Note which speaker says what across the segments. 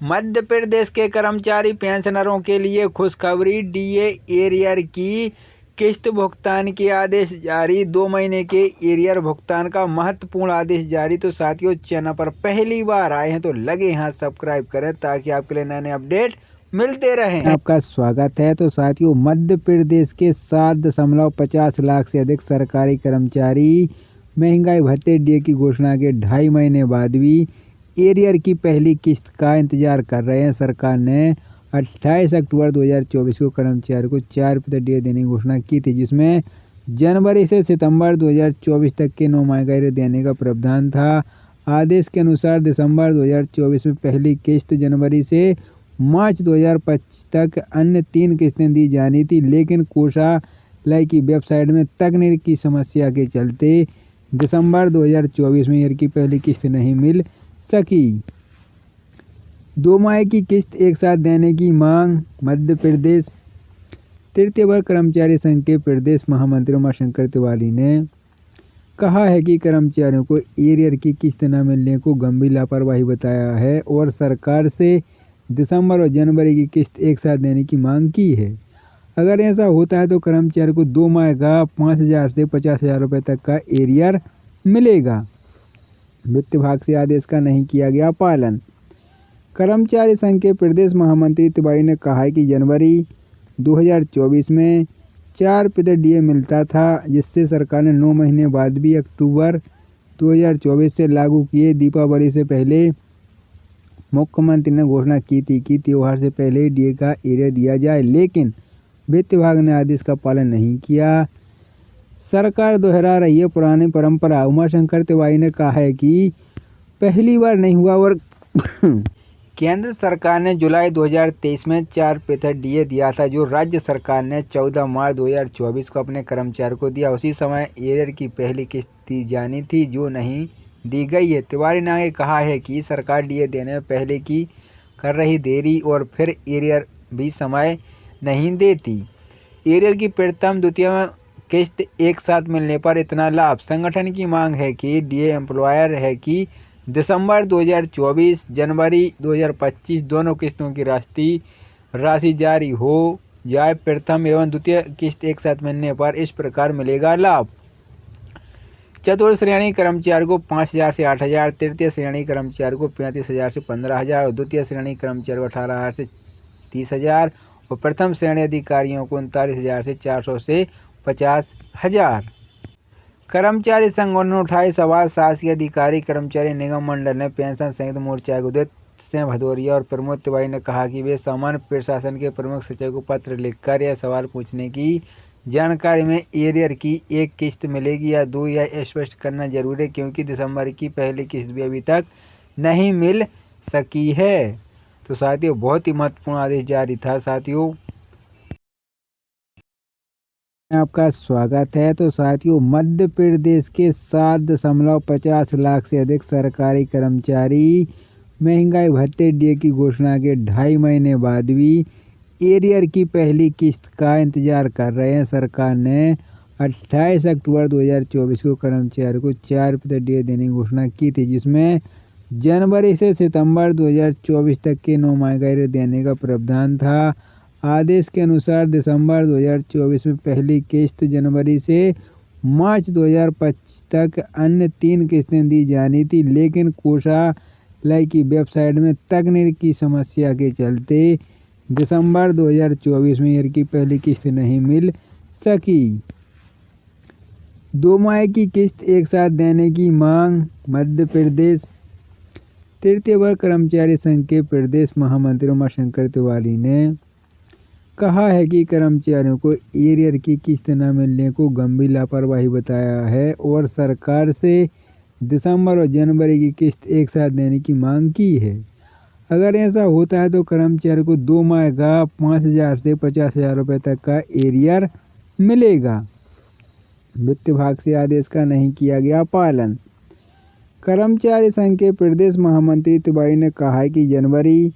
Speaker 1: मध्य प्रदेश के कर्मचारी पेंशनरों के लिए खुशखबरी, डीए एरियर की किस्त भुगतान के आदेश जारी। 2 महीने के एरियर भुगतान का महत्वपूर्ण आदेश जारी। तो साथियों, चैनल पर पहली बार आए हैं तो लगे हाथ सब्सक्राइब करें ताकि आपके लिए नए नए अपडेट मिलते रहें। आपका स्वागत है। तो साथियों, मध्य प्रदेश के 7.50 लाख से अधिक सरकारी कर्मचारी महंगाई भत्ते डीए की घोषणा के 2.5 महीने बाद भी एरियर की पहली किस्त का इंतजार कर रहे हैं। सरकार ने 28 अक्टूबर 2024 को कर्मचारियों को 4% डीए देने की घोषणा की थी, जिसमें जनवरी से सितंबर 2024 तक के 9 माह का एरियर देने का प्रावधान था। आदेश के अनुसार दिसंबर 2024 में पहली किस्त, जनवरी से मार्च 2025 तक अन्य 3 किस्तें दी जानी थी, लेकिन कोषालय की वेबसाइट में तकनीक की समस्या के चलते दिसंबर 2024 में एरियर की पहली किस्त नहीं मिल सकी। 2 माह की किस्त एक साथ देने की मांग। मध्य प्रदेश तृतीय वर्ग कर्मचारी संघ के प्रदेश महामंत्री उमाशंकर तिवारी ने कहा है कि कर्मचारियों को एरियर की किस्त न मिलने को गंभीर लापरवाही बताया है और सरकार से दिसंबर और जनवरी की किस्त एक साथ देने की मांग की है। अगर ऐसा होता है तो कर्मचारी को 2 माह का 5,000 से 50,000 रुपये तक का एरियर मिलेगा। वित्त विभाग से आदेश का नहीं किया गया पालन। कर्मचारी संघ के प्रदेश महामंत्री तिवारी ने कहा है कि जनवरी 2024 में 4% डीए मिलता था, जिससे सरकार ने 9 महीने बाद भी अक्टूबर 2024 से लागू किए। दीपावली से पहले मुख्यमंत्री ने घोषणा की थी कि त्योहार से पहले डीए का एरियर दिया जाए, लेकिन वित्त विभाग ने आदेश का पालन नहीं किया। सरकार दोहरा रही है पुरानी परंपरा। उमाशंकर तिवारी ने कहा है कि पहली बार नहीं हुआ और केंद्र सरकार ने जुलाई 2023 में 4% डीए दिया था, जो राज्य सरकार ने 14 मार्च 2024 को अपने कर्मचारियों को दिया। उसी समय एरियर की पहली किस्त दी जानी थी, जो नहीं दी गई है। तिवारी ने आगे कहा है कि सरकार डीए देने में पहले की कर रही देरी और फिर एरियर भी समय नहीं देती। एरियर की प्रथम द्वितीय किस्त एक साथ मिलने पर इतना लाभ। संगठन की मांग है कि डीए एम्प्लॉयर है कि दिसंबर 2024, जनवरी 2025 दोनों किस्तों की राशि जारी हो जाए। प्रथम एवं द्वितीय किस्त एक साथ मिलने पर इस प्रकार मिलेगा लाभ। चतुर्थ श्रेणी कर्मचारी को 5,000 से 8,000, तृतीय श्रेणी कर्मचारी को 35,000 से 15,000 और द्वितीय श्रेणी कर्मचारी को 18,000 से 30,000 और प्रथम श्रेणी अधिकारियों को 39,000 से 400 से 50,000। कर्मचारी संघों ने उठाई सवाल। शासकीय अधिकारी कर्मचारी निगम मंडल ने पेंशन संयुक्त मोर्चा के उदित सिंह भदौरिया और प्रमोद तिवारी ने कहा कि वे सामान्य प्रशासन के प्रमुख सचिव को पत्र लिखकर यह सवाल पूछने की जानकारी में एरियर की एक किस्त मिलेगी या 2, यह स्पष्ट करना जरूरी है, क्योंकि दिसंबर की पहली किस्त भी अभी तक नहीं मिल सकी है। तो साथियों, बहुत ही महत्वपूर्ण आदेश जारी था। साथियों, आपका स्वागत है। तो साथियों, मध्य प्रदेश के 7.50 लाख से अधिक सरकारी कर्मचारी महंगाई भत्ते डीए की घोषणा के 2.5 महीने बाद भी एरियर की पहली किस्त का इंतजार कर रहे हैं। सरकार ने 28 अक्टूबर 2024 को कर्मचारियों को 4% डीए देने की घोषणा की थी, जिसमें जनवरी से सितंबर 2024 तक के 9 माह का एरियर देने का प्रावधान था। आदेश के अनुसार दिसंबर 2024 में पहली किस्त, जनवरी से मार्च 2025 तक अन्य 3 किस्तें दी जानी थी, लेकिन कोषालय की वेबसाइट में तकनीक की समस्या के चलते दिसंबर 2024 में एरियर की पहली किस्त नहीं मिल सकी। 2 माह की किस्त एक साथ देने की मांग। मध्य प्रदेश तृतीय वर्ग कर्मचारी संघ के प्रदेश महामंत्री उमाशंकर तिवारी ने कहा है कि कर्मचारियों को एरियर की किस्त न मिलने को गंभीर लापरवाही बताया है और सरकार से दिसंबर और जनवरी की किस्त एक साथ देने की मांग की है। अगर ऐसा होता है तो कर्मचारी को 2 माह का 5,000 से 50,000 रुपये तक का एरियर मिलेगा। वित्त विभाग से आदेश का नहीं किया गया पालन। कर्मचारी संघ के प्रदेश महामंत्री तिवारी ने कहा है कि जनवरी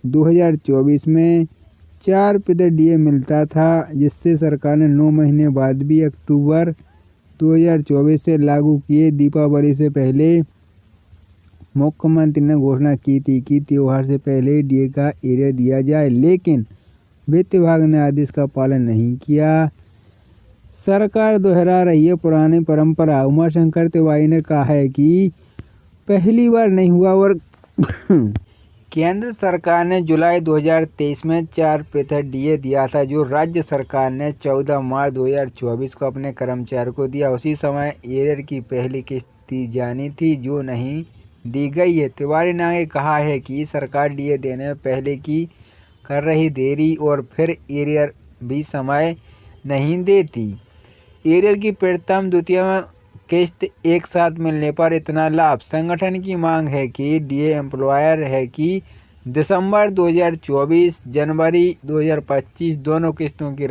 Speaker 1: 2024 में 4% डीए मिलता था, जिससे सरकार ने 9 महीने बाद भी अक्टूबर 2024 से लागू किए। दीपावली से पहले मुख्यमंत्री ने घोषणा की थी कि त्योहार से पहले डीए का एरियर दिया जाए, लेकिन वित्त विभाग ने आदेश का पालन नहीं किया। सरकार दोहरा रही है पुरानी परंपरा। उमाशंकर तिवारी ने कहा है कि पहली बार नहीं हुआ और केंद्र सरकार ने जुलाई 2023 में 4% डीए दिया था, जो राज्य सरकार ने 14 मार्च 2024 को अपने कर्मचारियों को दिया। उसी समय एरियर की पहली किस्त दी जानी थी, जो नहीं दी गई है। तिवारी ने कहा है कि सरकार डीए देने में पहले की कर रही देरी और फिर एरियर भी समय नहीं देती। एरियर की प्रथम द्वितीय किस्त एक साथ मिलने पर इतना लाभ। संगठन की मांग है कि डीए एम्प्लॉयर है कि दिसंबर 2024 जनवरी 2025 दोनों किस्तों की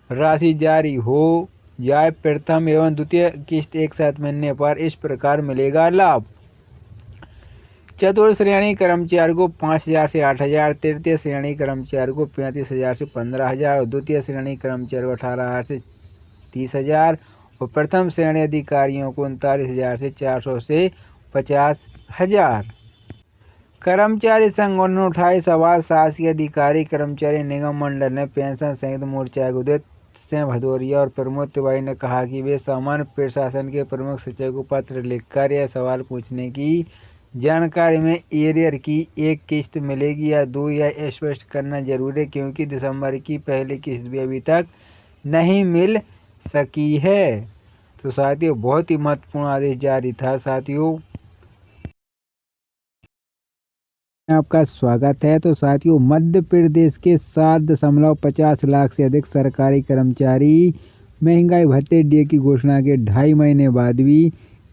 Speaker 1: राशि जारी हो जाए। प्रथम एवं द्वितीय किस्त एक साथ मिलने पर इस प्रकार मिलेगा लाभ। चतुर्थ श्रेणी कर्मचारी को 5,000 से 8,000, तृतीय श्रेणी कर्मचारी को 35,000 से 15,000 और द्वितीय श्रेणी कर्मचारी को 18,000 से 30,000 और प्रथम श्रेणी अधिकारियों को 39,000 से 400 से 50,000। कर्मचारी संघों ने उठाए सवाल। शासकीय अधिकारी कर्मचारी निगम मंडल ने पेंशन संयुक्त मोर्चा के उदित सिंह भदौरिया और प्रमोद तिवारी ने कहा कि वे सामान्य प्रशासन के प्रमुख सचिव को पत्र लिखकर यह सवाल पूछने की जानकारी में एरियर की एक किस्त मिलेगी या दो, यह स्पष्ट करना जरूरी है, क्योंकि दिसंबर की पहली किस्त भी अभी तक नहीं मिल सकी है। तो साथियों, बहुत ही महत्वपूर्ण आदेश जारी था। साथियों, आपका स्वागत है। तो साथियों, मध्य प्रदेश के 7.50 लाख से अधिक सरकारी कर्मचारी महंगाई भत्ते डीए की घोषणा के 2.5 महीने बाद भी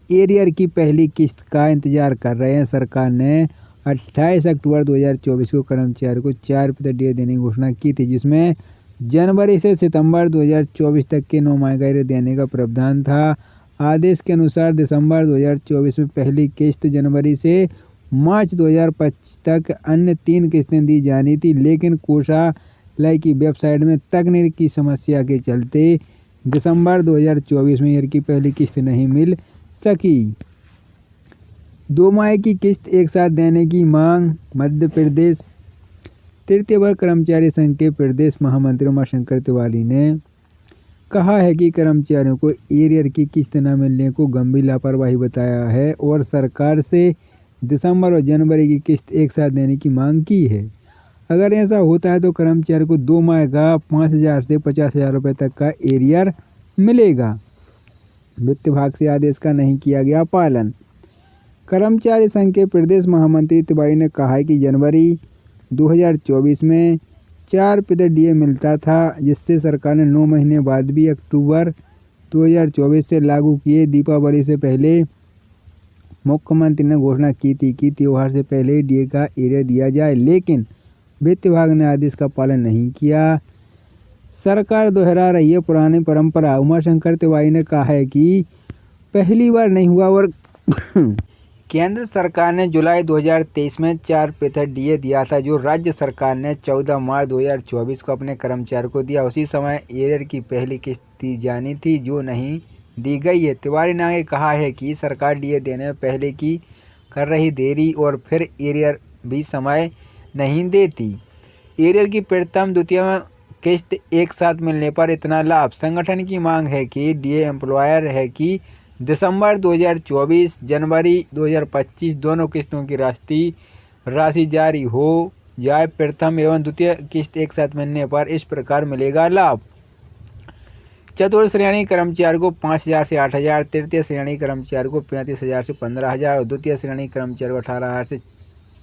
Speaker 1: एरियर की पहली किस्त का इंतजार कर रहे हैं। सरकार ने 28 अक्टूबर 2024 को कर्मचारियों को 4% डीए देने की घोषणा की थी, जिसमें जनवरी से सितंबर 2024 तक के 9 माह का एरियर देने का प्रावधान था। आदेश के अनुसार दिसंबर 2024 में पहली किस्त, जनवरी से मार्च 2025 तक अन्य 3 किस्तें दी जानी थी, लेकिन कोषालय की वेबसाइट में तकनीक की समस्या के चलते दिसंबर 2024 में एरियर की पहली किस्त नहीं मिल सकी। 2 माह की किस्त एक साथ देने की मांग। मध्य प्रदेश तृतीय वर्ग कर्मचारी संघ के प्रदेश महामंत्री उमाशंकर तिवारी ने कहा है कि कर्मचारियों को एरियर की किस्त न मिलने को गंभीर लापरवाही बताया है और सरकार से दिसंबर और जनवरी की किस्त एक साथ देने की मांग की है। अगर ऐसा होता है तो कर्मचारी को 2 माह का 5,000 से 50,000 रुपये तक का एरियर मिलेगा। वित्त विभाग से आदेश का नहीं किया गया पालन। कर्मचारी संघ के प्रदेश महामंत्री तिवारी ने कहा है कि जनवरी 2024 में 4% डीए मिलता था, जिससे सरकार ने 9 महीने बाद भी अक्टूबर 2024 से लागू किए। दीपावली से पहले मुख्यमंत्री ने घोषणा की थी कि त्योहार से पहले डीए का एरियर दिया जाए, लेकिन वित्त विभाग ने आदेश का पालन नहीं किया। सरकार दोहरा रही है पुरानी परंपरा। उमाशंकर तिवारी ने कहा है कि पहली बार नहीं हुआ और केंद्र सरकार ने जुलाई 2023 में 4% डीए दिया था, जो राज्य सरकार ने 14 मार्च 2024 को अपने कर्मचारियों को दिया। उसी समय एरियर की पहली किस्त दी जानी थी, जो नहीं दी गई है। तिवारी ने कहा है कि सरकार डीए देने में पहले की कर रही देरी और फिर एरियर भी समय नहीं देती। एरियर की प्रथम द्वितीय किस्त एक साथ मिलने पर इतना लाभ। संगठन की मांग है कि डीए एम्प्लॉयर है कि दिसंबर 2024 जनवरी 2025 दोनों किस्तों की राशि जारी हो जाए। प्रथम एवं द्वितीय किस्त एक साथ मिलने पर इस प्रकार मिलेगा लाभ। चतुर्थ श्रेणी कर्मचारी को 5,000 से 8,000, तृतीय श्रेणी कर्मचारी को 35,000 से 15,000 और द्वितीय श्रेणी कर्मचारी को 18,000 से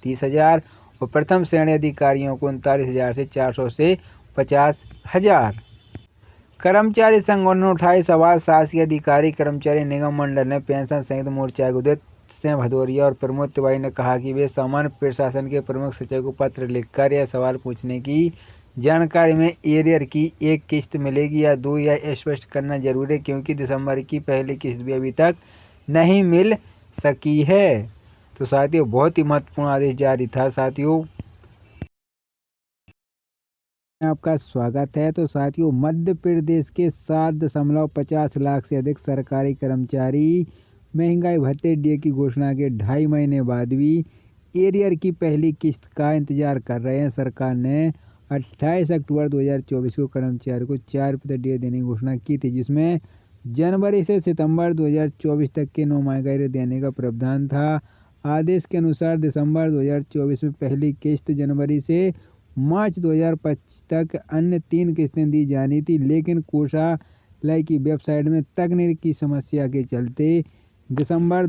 Speaker 1: 30,000 और प्रथम श्रेणी अधिकारियों को 39,000 से 400 से 50,000। कर्मचारी संघों ने उठाए सवाल। शासकीय अधिकारी कर्मचारी निगम मंडल ने पेंशन संयुक्त मोर्चा के उदित सिंह भदौरिया और प्रमोद तिवारी ने कहा कि वे सामान्य प्रशासन के प्रमुख सचिव को पत्र लिखकर यह सवाल पूछने की जानकारी में एरियर की एक किस्त मिलेगी या दो, यह स्पष्ट करना जरूरी है, क्योंकि दिसंबर की पहली किस्त भी अभी तक नहीं मिल सकी है। तो साथियों, बहुत ही महत्वपूर्ण आदेश जारी था। साथियों, आपका स्वागत है। तो साथियों, मध्य प्रदेश के 7.50 लाख से अधिक सरकारी कर्मचारी महंगाई भत्ते डीए की घोषणा के 2.5 महीने बाद भी एरियर की पहली किस्त का इंतजार कर रहे हैं। सरकार ने 28 अक्टूबर 2024 को कर्मचारियों को 4% डीए देने की घोषणा की थी, जिसमें जनवरी से सितंबर 2024 तक के 9 माह देने का प्रावधान था। आदेश के अनुसार दिसंबर 2024 में पहली किस्त, जनवरी से मार्च 2025 तक अन्य 3 किस्तें दी जानी थी, लेकिन कोषालय की वेबसाइट में तकनीकी समस्या के चलते दिसंबर